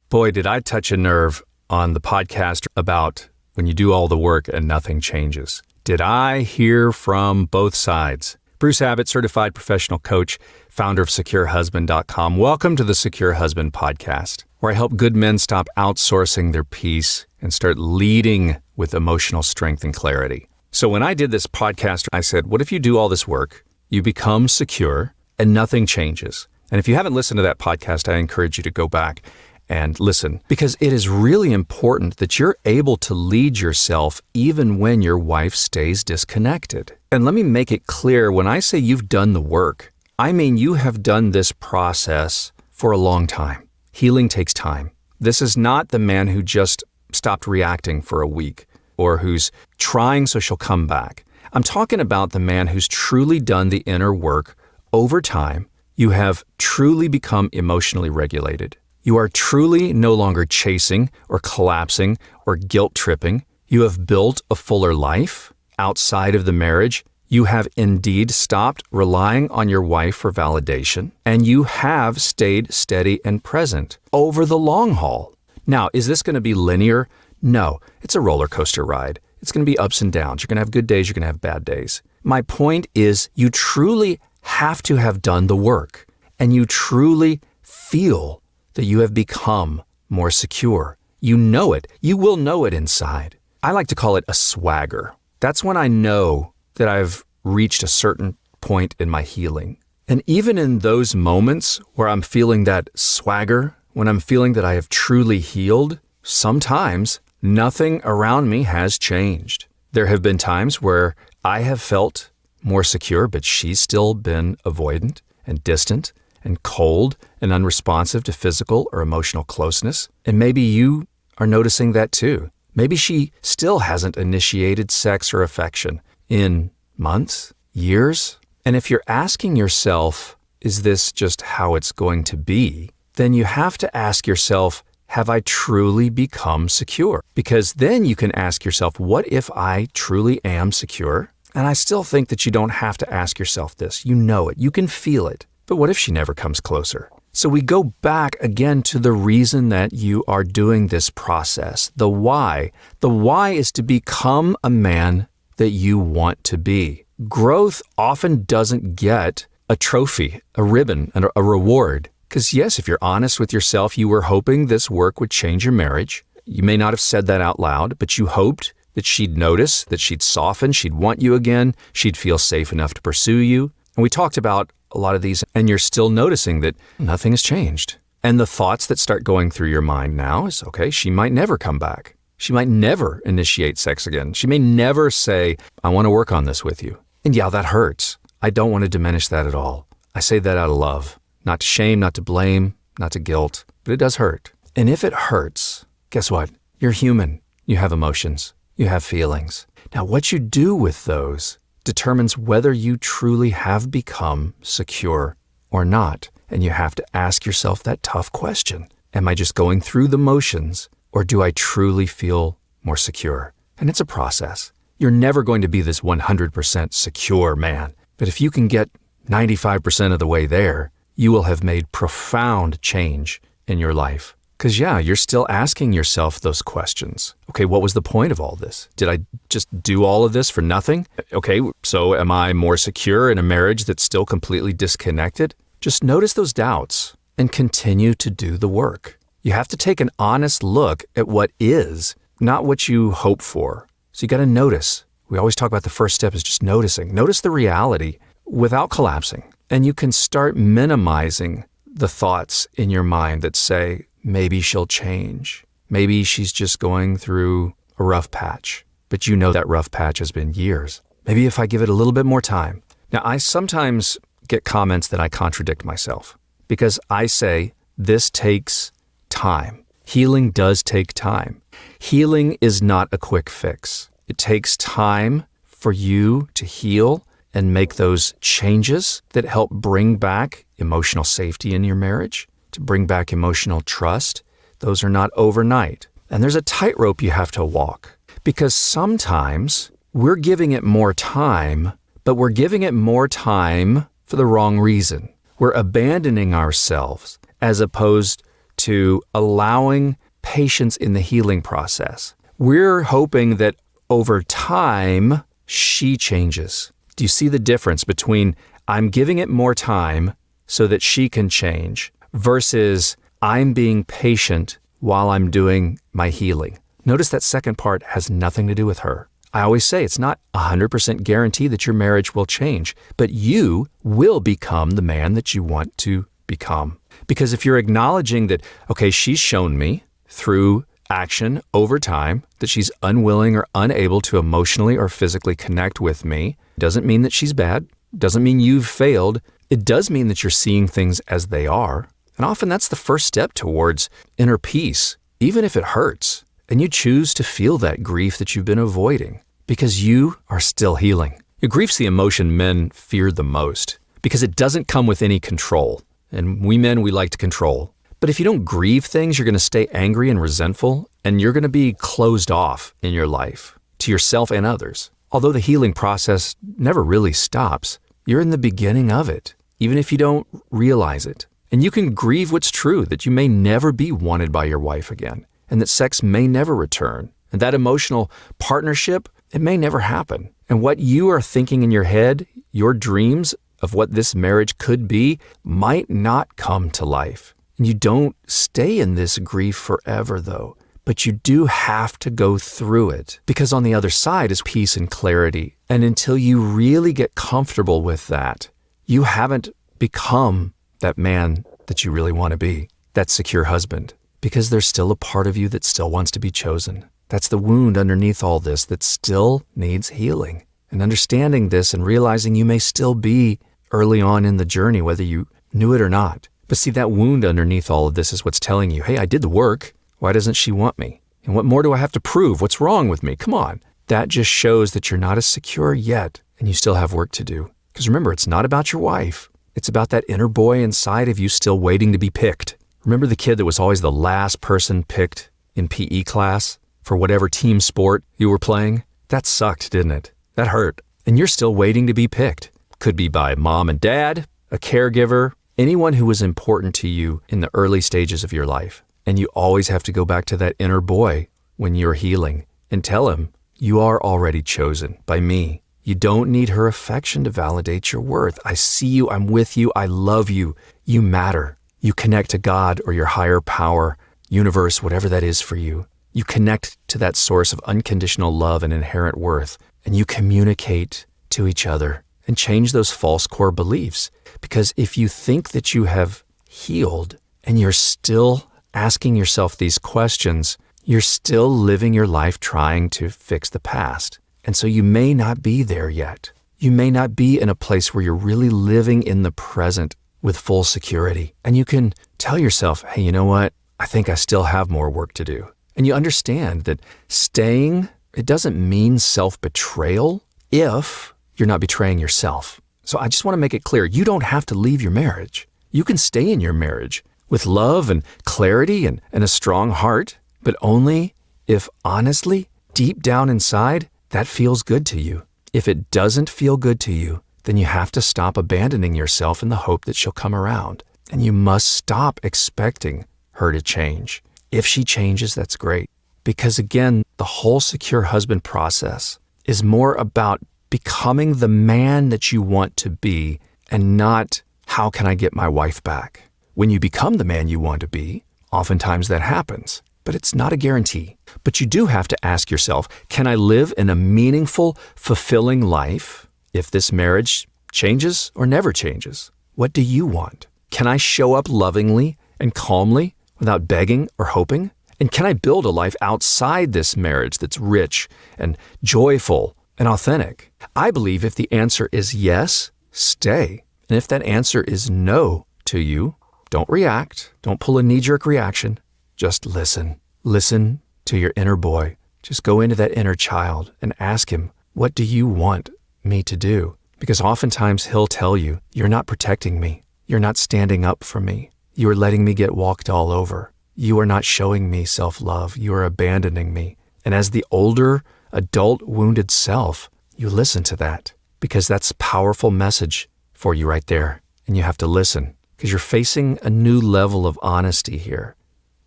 Boy, did I touch a nerve on the podcast about when you do all the work and nothing changes. Did I hear from both sides? Bruce Abbott, certified professional coach, founder of SecureHusband.com. Welcome to the Secure Husband podcast, where I help good men stop outsourcing their peace and start leading with emotional strength and clarity. So when I did this podcast, I said, what if you do all this work, you become secure, and nothing changes? And if you haven't listened to that podcast, I encourage you to go back and listen, because it is really important that you're able to lead yourself even when your wife stays disconnected. And let me make it clear, when I say you've done the work, I mean you have done this process for a long time. Healing takes time. This is not the man who just stopped reacting for a week or who's trying so she'll come back. I'm talking about the man who's truly done the inner work over time. You have truly become emotionally regulated. You are truly no longer chasing or collapsing or guilt-tripping. You have built a fuller life outside of the marriage. You have indeed stopped relying on your wife for validation, and you have stayed steady and present over the long haul. Now, is this going to be linear? No, it's a roller coaster ride. It's going to be ups and downs. You're going to have good days. You're going to have bad days. My point is, you truly have to have done the work, and you truly feel that you have become more secure. You know it. You will know it inside. I like to call it a swagger. That's when I know that I've reached a certain point in my healing. And even in those moments where I'm feeling that swagger, when I'm feeling that I have truly healed, sometimes nothing around me has changed. There have been times where I have felt more secure, but she's still been avoidant and distant and cold and unresponsive to physical or emotional closeness. And maybe you are noticing that too. Maybe she still hasn't initiated sex or affection in months, years. And if you're asking yourself, is this just how it's going to be? Then you have to ask yourself, have I truly become secure? Because then you can ask yourself, what if I truly am secure? And I still think that you don't have to ask yourself this. You know it. You can feel it. But what if she never comes closer? So we go back again to the reason that you are doing this process, the why. The why is to become a man that you want to be. Growth often doesn't get a trophy, a ribbon, and a reward. Because yes, if you're honest with yourself, you were hoping this work would change your marriage. You may not have said that out loud, but you hoped that she'd notice, that she'd soften, she'd want you again, she'd feel safe enough to pursue you. And we talked about a lot of these, and you're still noticing that nothing has changed. And the thoughts that start going through your mind now is, okay, she might never come back. She might never initiate sex again. She may never say, I want to work on this with you. And yeah, that hurts. I don't want to diminish that at all. I say that out of love, not to shame, not to blame, not to guilt, but it does hurt. And if it hurts, guess what? You're human. You have emotions. You have feelings. Now, what you do with those determines whether you truly have become secure or not. And you have to ask yourself that tough question. Am I just going through the motions, or do I truly feel more secure? And it's a process. You're never going to be this 100% secure man. But if you can get 95% of the way there, you will have made profound change in your life. Because yeah, you're still asking yourself those questions. Okay, what was the point of all this? Did I just do all of this for nothing? Okay, so am I more secure in a marriage that's still completely disconnected? Just notice those doubts and continue to do the work. You have to take an honest look at what is, not what you hope for. So you got to notice. We always talk about the first step is just noticing. Notice the reality without collapsing. And you can start minimizing the thoughts in your mind that say, maybe she'll change. Maybe she's just going through a rough patch. But you know that rough patch has been years. Maybe if I give it a little bit more time. Now, I sometimes get comments that I contradict myself because I say this takes time. Healing does take time. Healing is not a quick fix. It takes time for you to heal and make those changes that help bring back emotional safety in your marriage, to bring back emotional trust. Those are not overnight. And there's a tightrope you have to walk because sometimes we're giving it more time, but we're giving it more time for the wrong reason. We're abandoning ourselves as opposed to allowing patience in the healing process. We're hoping that over time, she changes. Do you see the difference between I'm giving it more time so that she can change versus I'm being patient while I'm doing my healing? Notice that second part has nothing to do with her. I always say it's not 100% guarantee that your marriage will change, but you will become the man that you want to become. Because if you're acknowledging that, okay, she's shown me through action over time that she's unwilling or unable to emotionally or physically connect with me, doesn't mean that she's bad, doesn't mean you've failed. It does mean that you're seeing things as they are. And often that's the first step towards inner peace, even if it hurts. And you choose to feel that grief that you've been avoiding because you are still healing. Grief's the emotion men fear the most because it doesn't come with any control. And we men, we like to control. But if you don't grieve things, you're going to stay angry and resentful, and you're going to be closed off in your life to yourself and others. Although the healing process never really stops, you're in the beginning of it, even if you don't realize it. And you can grieve what's true, that you may never be wanted by your wife again, and that sex may never return, and that emotional partnership, it may never happen. And what you are thinking in your head, your dreams of what this marriage could be, might not come to life. And you don't stay in this grief forever, though. But you do have to go through it, because on the other side is peace and clarity. And until you really get comfortable with that, you haven't become that man that you really want to be, that secure husband, because there's still a part of you that still wants to be chosen. That's the wound underneath all this that still needs healing. And understanding this and realizing you may still be early on in the journey, whether you knew it or not. But see, that wound underneath all of this is what's telling you, hey, I did the work. Why doesn't she want me? And what more do I have to prove? What's wrong with me? Come on. That just shows that you're not as secure yet, and you still have work to do. Because remember, it's not about your wife. It's about that inner boy inside of you still waiting to be picked. Remember the kid that was always the last person picked in PE class for whatever team sport you were playing? That sucked, didn't it? That hurt. And you're still waiting to be picked. Could be by mom and dad, a caregiver, anyone who was important to you in the early stages of your life. And you always have to go back to that inner boy when you're healing and tell him, you are already chosen by me. You don't need her affection to validate your worth. I see you. I'm with you. I love you. You matter. You connect to God or your higher power, universe, whatever that is for you. You connect to that source of unconditional love and inherent worth, and you communicate to each other and change those false core beliefs. Because if you think that you have healed and you're still asking yourself these questions, you're still living your life trying to fix the past. And so you may not be there yet. You may not be in a place where you're really living in the present with full security. And you can tell yourself, hey, you know what? I think I still have more work to do. And you understand that staying, it doesn't mean self-betrayal if you're not betraying yourself. So I just want to make it clear, you don't have to leave your marriage. You can stay in your marriage with love and clarity and a strong heart, but only if honestly, deep down inside, that feels good to you. If it doesn't feel good to you, then you have to stop abandoning yourself in the hope that she'll come around. And you must stop expecting her to change. If she changes, that's great. Because again, the whole secure husband process is more about becoming the man that you want to be and not how can I get my wife back. When you become the man you want to be, oftentimes that happens, but it's not a guarantee. But you do have to ask yourself, can I live in a meaningful, fulfilling life if this marriage changes or never changes? What do you want? Can I show up lovingly and calmly without begging or hoping? And can I build a life outside this marriage that's rich and joyful and authentic? I believe if the answer is yes, stay. And if that answer is no to you, don't react. Don't pull a knee-jerk reaction. Just listen. Listen to your inner boy. Just go into that inner child and ask him, what do you want me to do? Because oftentimes he'll tell you, you're not protecting me. You're not standing up for me. You are letting me get walked all over. You are not showing me self-love. You are abandoning me. And as the older, adult, wounded self, you listen to that because that's a powerful message for you right there. And you have to listen because you're facing a new level of honesty here.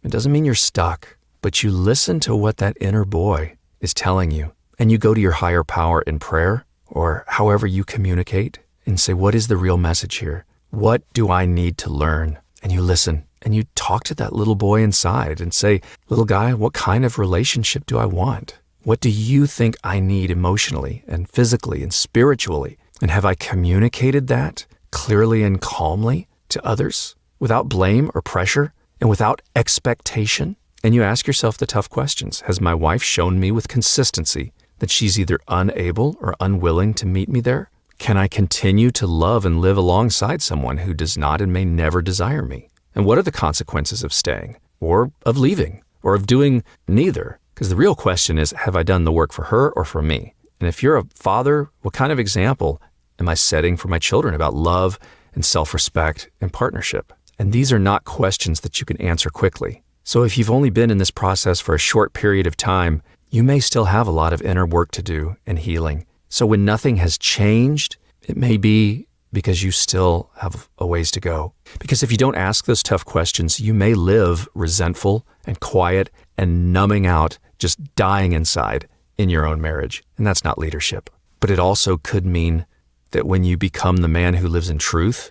It doesn't mean you're stuck, but you listen to what that inner boy is telling you. And you go to your higher power in prayer or however you communicate and say, what is the real message here? What do I need to learn? And you listen and you talk to that little boy inside and say, little guy, what kind of relationship do I want? What do you think I need emotionally and physically and spiritually? And have I communicated that clearly and calmly to others without blame or pressure and without expectation? And you ask yourself the tough questions. Has my wife shown me with consistency that she's either unable or unwilling to meet me there? Can I continue to love and live alongside someone who does not and may never desire me? And what are the consequences of staying or of leaving or of doing neither? Because the real question is, have I done the work for her or for me? And if you're a father, what kind of example am I setting for my children about love and self-respect and partnership? And these are not questions that you can answer quickly. So if you've only been in this process for a short period of time, you may still have a lot of inner work to do and healing. So when nothing has changed, it may be because you still have a ways to go. Because if you don't ask those tough questions, you may live resentful and quiet and numbing out, just dying inside in your own marriage. And that's not leadership. But it also could mean that when you become the man who lives in truth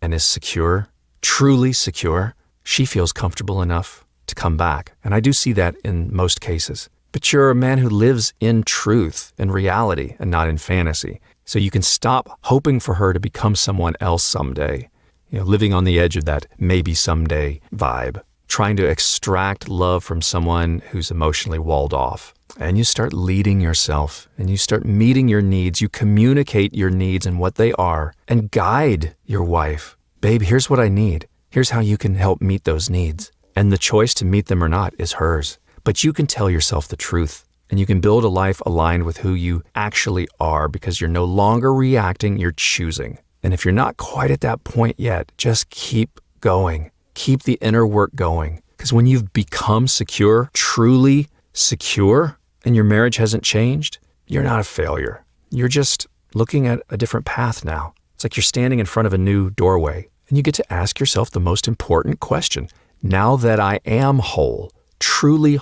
and is secure, truly secure, she feels comfortable enough to come back. And I do see that in most cases. But you're a man who lives in truth and reality and not in fantasy. So you can stop hoping for her to become someone else someday, living on the edge of that maybe someday vibe, trying to extract love from someone who's emotionally walled off. And you start leading yourself and you start meeting your needs. You communicate your needs and what they are and guide your wife. Babe, here's what I need. Here's how you can help meet those needs. And the choice to meet them or not is hers. But you can tell yourself the truth and you can build a life aligned with who you actually are because you're no longer reacting, you're choosing. And if you're not quite at that point yet, just keep going. Keep the inner work going. Because when you've become secure, truly secure, and your marriage hasn't changed, you're not a failure. You're just looking at a different path now. It's like you're standing in front of a new doorway and you get to ask yourself the most important question. Now that I am whole, truly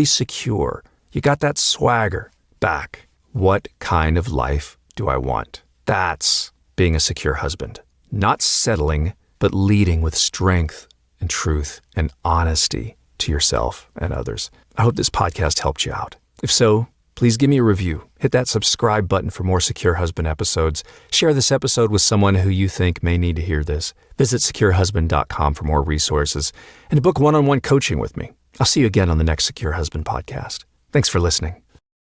secure, you got that swagger back. What kind of life do I want? That's being a secure husband. Not settling, but leading with strength and truth and honesty to yourself and others. I hope this podcast helped you out. If so, please give me a review. Hit that subscribe button for more Secure Husband episodes. Share this episode with someone who you think may need to hear this. Visit securehusband.com for more resources and to book one-on-one coaching with me. I'll see you again on the next Secure Husband podcast. Thanks for listening.